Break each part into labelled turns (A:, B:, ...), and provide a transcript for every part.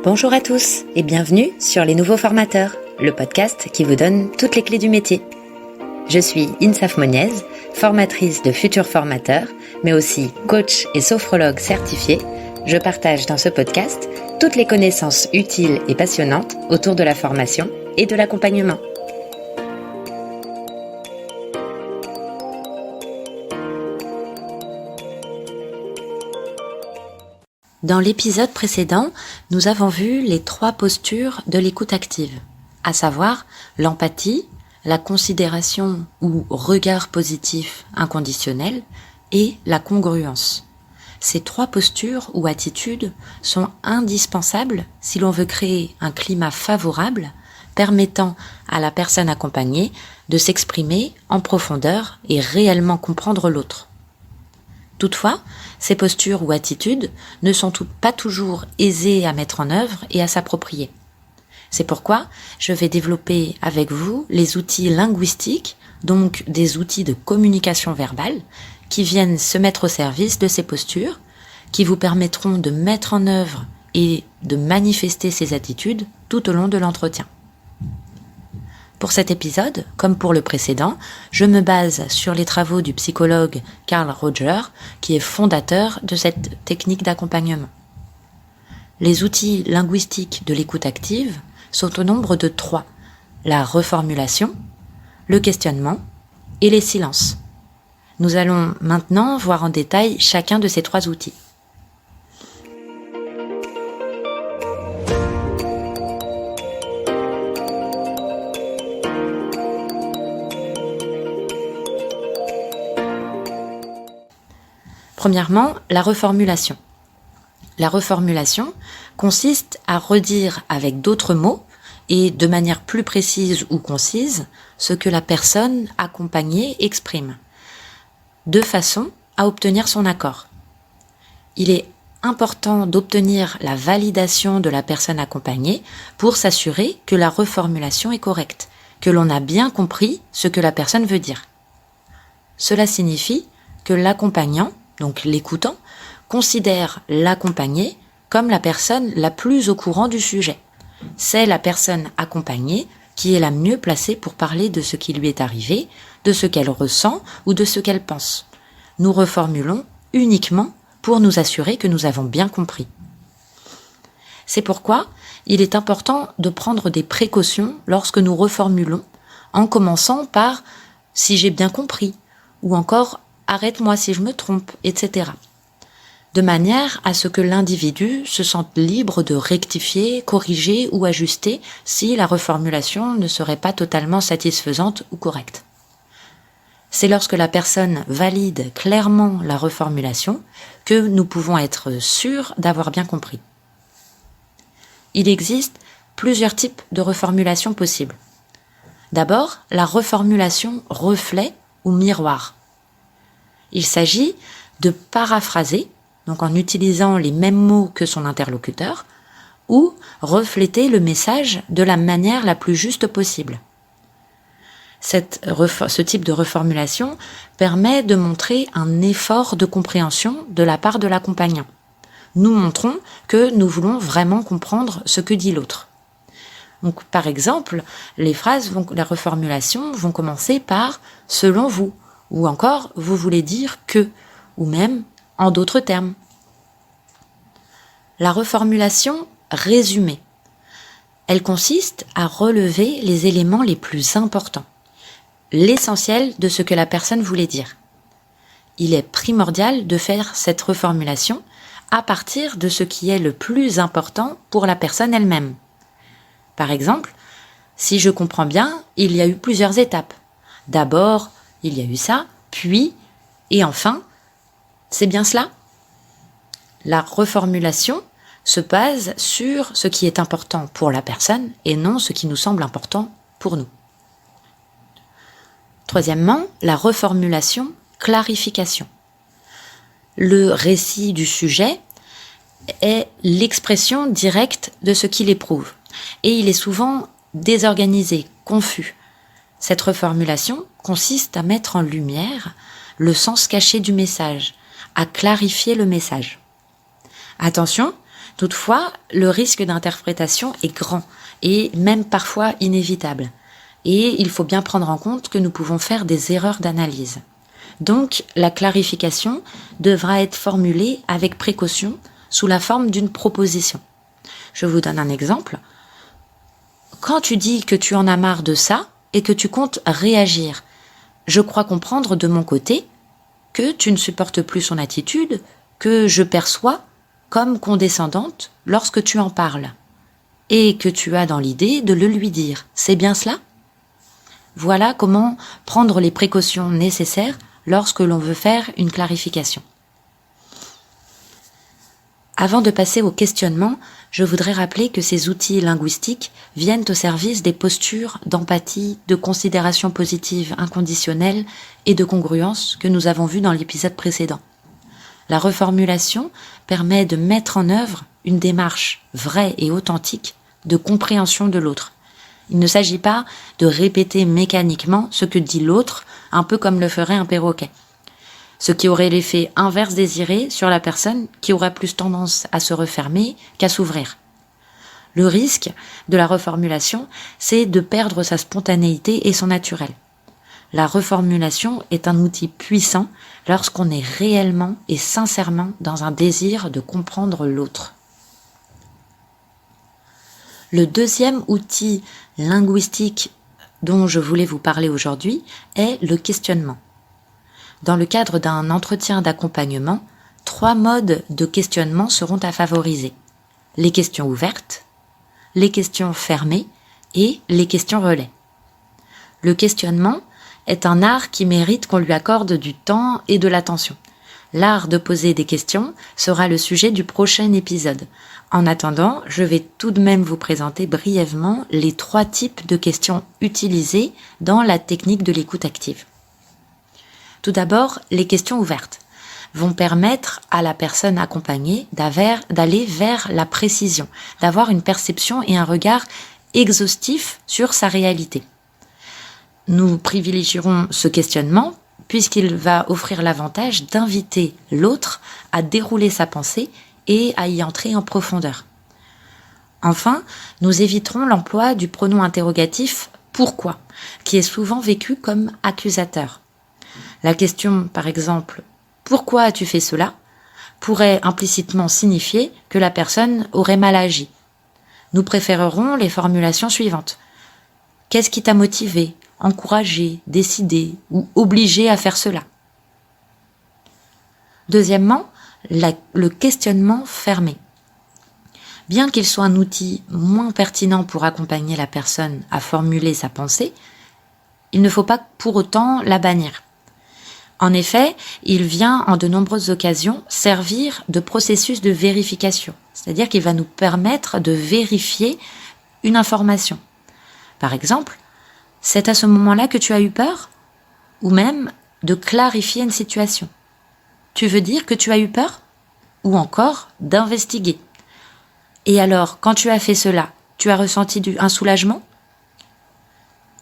A: Bonjour à tous et bienvenue sur Les Nouveaux Formateurs, le podcast qui vous donne toutes les clés du métier. Je suis Insaf Moniez, formatrice de futurs formateurs, mais aussi coach et sophrologue certifiée. Je partage dans ce podcast toutes les connaissances utiles et passionnantes autour de la formation et de l'accompagnement. Dans l'épisode précédent, nous avons vu les 3 postures de l'écoute active, à savoir l'empathie, la considération ou regard positif inconditionnel et la congruence. Ces 3 postures ou attitudes sont indispensables si l'on veut créer un climat favorable permettant à la personne accompagnée de s'exprimer en profondeur et réellement comprendre l'autre. Toutefois, ces postures ou attitudes ne sont pas toujours aisées à mettre en œuvre et à s'approprier. C'est pourquoi je vais développer avec vous les outils linguistiques, donc des outils de communication verbale, qui viennent se mettre au service de ces postures, qui vous permettront de mettre en œuvre et de manifester ces attitudes tout au long de l'entretien. Pour cet épisode, comme pour le précédent, je me base sur les travaux du psychologue Carl Rogers, qui est fondateur de cette technique d'accompagnement. Les outils linguistiques de l'écoute active sont au nombre de 3, la reformulation, le questionnement et les silences. Nous allons maintenant voir en détail chacun de ces 3 outils. Premièrement, la reformulation. La reformulation consiste à redire avec d'autres mots et de manière plus précise ou concise ce que la personne accompagnée exprime, de façon à obtenir son accord. Il est important d'obtenir la validation de la personne accompagnée pour s'assurer que la reformulation est correcte, que l'on a bien compris ce que la personne veut dire. Cela signifie que l'accompagnant, donc l'écoutant, considère l'accompagné comme la personne la plus au courant du sujet. C'est la personne accompagnée qui est la mieux placée pour parler de ce qui lui est arrivé, de ce qu'elle ressent ou de ce qu'elle pense. Nous reformulons uniquement pour nous assurer que nous avons bien compris. C'est pourquoi il est important de prendre des précautions lorsque nous reformulons, en commençant par « si j'ai bien compris » ou encore « arrête-moi si je me trompe », etc. De manière à ce que l'individu se sente libre de rectifier, corriger ou ajuster si la reformulation ne serait pas totalement satisfaisante ou correcte. C'est lorsque la personne valide clairement la reformulation que nous pouvons être sûrs d'avoir bien compris. Il existe plusieurs types de reformulation possibles. D'abord, la reformulation reflet ou miroir. Il s'agit de paraphraser, donc en utilisant les mêmes mots que son interlocuteur, ou refléter le message de la manière la plus juste possible. Ce type de reformulation permet de montrer un effort de compréhension de la part de l'accompagnant. Nous montrons que nous voulons vraiment comprendre ce que dit l'autre. Donc, par exemple, la reformulation vont commencer par « selon vous » ou encore « vous voulez dire que » ou même « en d'autres termes ». La reformulation résumée. Elle consiste à relever les éléments les plus importants, l'essentiel de ce que la personne voulait dire. Il est primordial de faire cette reformulation à partir de ce qui est le plus important pour la personne elle-même. Par exemple, si je comprends bien, il y a eu plusieurs étapes. D'abord, il y a eu ça, puis, et enfin, c'est bien cela? La reformulation se base sur ce qui est important pour la personne et non ce qui nous semble important pour nous. Troisièmement, la reformulation clarification. Le récit du sujet est l'expression directe de ce qu'il éprouve et il est souvent désorganisé, confus. Cette reformulation consiste à mettre en lumière le sens caché du message, à clarifier le message. Attention, Toutefois, le risque d'interprétation est grand et même parfois inévitable. Et il faut bien prendre en compte que nous pouvons faire des erreurs d'analyse. Donc, la clarification devra être formulée avec précaution sous la forme d'une proposition. Je vous donne un exemple. Quand tu dis que tu en as marre de ça et que tu comptes réagir, je crois comprendre de mon côté que tu ne supportes plus son attitude, que je perçois comme condescendante lorsque tu en parles, et que tu as dans l'idée de le lui dire. C'est bien cela ? Voilà comment prendre les précautions nécessaires lorsque l'on veut faire une clarification. Avant de passer au questionnement, je voudrais rappeler que ces outils linguistiques viennent au service des postures d'empathie, de considération positive inconditionnelle et de congruence que nous avons vues dans l'épisode précédent. La reformulation permet de mettre en œuvre une démarche vraie et authentique de compréhension de l'autre. Il ne s'agit pas de répéter mécaniquement ce que dit l'autre, un peu comme le ferait un perroquet. Ce qui aurait l'effet inverse désiré sur la personne qui aurait plus tendance à se refermer qu'à s'ouvrir. Le risque de la reformulation, c'est de perdre sa spontanéité et son naturel. La reformulation est un outil puissant lorsqu'on est réellement et sincèrement dans un désir de comprendre l'autre. Le deuxième outil linguistique dont je voulais vous parler aujourd'hui est le questionnement. Dans le cadre d'un entretien d'accompagnement, 3 modes de questionnement seront à favoriser. Les questions ouvertes, les questions fermées et les questions relais. Le questionnement est un art qui mérite qu'on lui accorde du temps et de l'attention. L'art de poser des questions sera le sujet du prochain épisode. En attendant, je vais tout de même vous présenter brièvement les 3 types de questions utilisées dans la technique de l'écoute active. Tout d'abord, les questions ouvertes vont permettre à la personne accompagnée d'aller vers la précision, d'avoir une perception et un regard exhaustif sur sa réalité. Nous privilégierons ce questionnement puisqu'il va offrir l'avantage d'inviter l'autre à dérouler sa pensée et à y entrer en profondeur. Enfin, nous éviterons l'emploi du pronom interrogatif « pourquoi » qui est souvent vécu comme accusateur. La question, par exemple « pourquoi as-tu fait cela ?» pourrait implicitement signifier que la personne aurait mal agi. Nous préférerons les formulations suivantes. « Qu'est-ce qui t'a motivé, encouragé, décidé ou obligé à faire cela ?» Deuxièmement, le questionnement fermé. Bien qu'il soit un outil moins pertinent pour accompagner la personne à formuler sa pensée, il ne faut pas pour autant la bannir. En effet, il vient en de nombreuses occasions servir de processus de vérification, c'est-à-dire qu'il va nous permettre de vérifier une information. Par exemple, c'est à ce moment-là que tu as eu peur ? Ou même de clarifier une situation. Tu veux dire que tu as eu peur ? Ou encore d'investiguer. Et alors, quand tu as fait cela, tu as ressenti un soulagement ?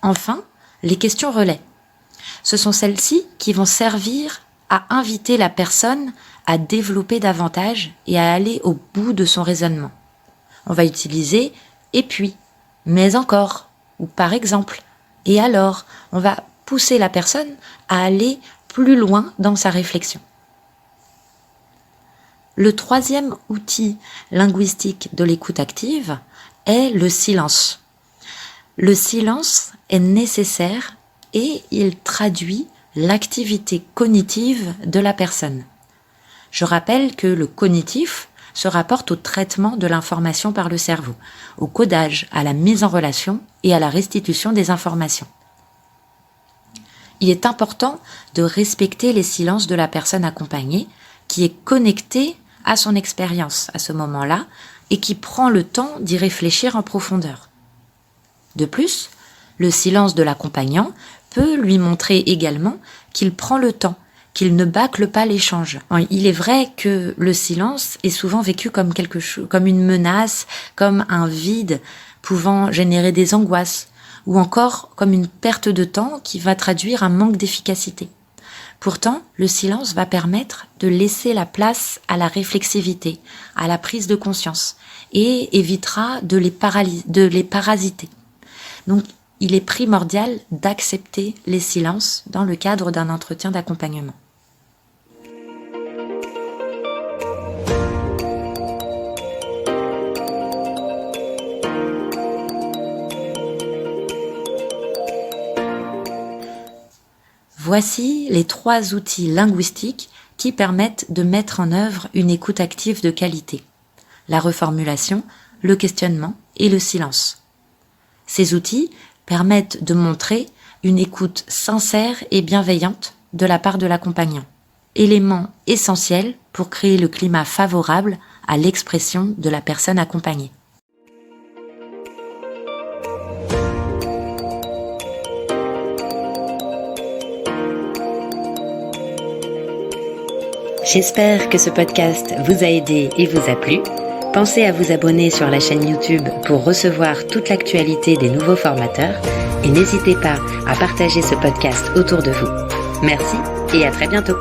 A: Enfin, les questions relais. Ce sont celles-ci qui vont servir à inviter la personne à développer davantage et à aller au bout de son raisonnement. On va utiliser « et puis »,« mais encore » ou « par exemple ». Et alors, on va pousser la personne à aller plus loin dans sa réflexion. Le troisième outil linguistique de l'écoute active est le silence. Le silence est nécessaire et il traduit l'activité cognitive de la personne. Je rappelle que le cognitif se rapporte au traitement de l'information par le cerveau, au codage, à la mise en relation et à la restitution des informations. Il est important de respecter les silences de la personne accompagnée qui est connectée à son expérience à ce moment-là et qui prend le temps d'y réfléchir en profondeur. De plus, le silence de l'accompagnant peut lui montrer également qu'il prend le temps, qu'il ne bâcle pas l'échange. Il est vrai que le silence est souvent vécu comme quelque chose, comme une menace, comme un vide pouvant générer des angoisses, ou encore comme une perte de temps qui va traduire un manque d'efficacité. Pourtant, le silence va permettre de laisser la place à la réflexivité, à la prise de conscience, et évitera de les parasiter. Donc, il est primordial d'accepter les silences dans le cadre d'un entretien d'accompagnement. Voici les 3 outils linguistiques qui permettent de mettre en œuvre une écoute active de qualité: la reformulation, le questionnement et le silence. Ces outils permettent de montrer une écoute sincère et bienveillante de la part de l'accompagnant, élément essentiel pour créer le climat favorable à l'expression de la personne accompagnée. J'espère que ce podcast vous a aidé et vous a plu. Pensez à vous abonner sur la chaîne YouTube pour recevoir toute l'actualité des nouveaux formateurs et n'hésitez pas à partager ce podcast autour de vous. Merci et à très bientôt.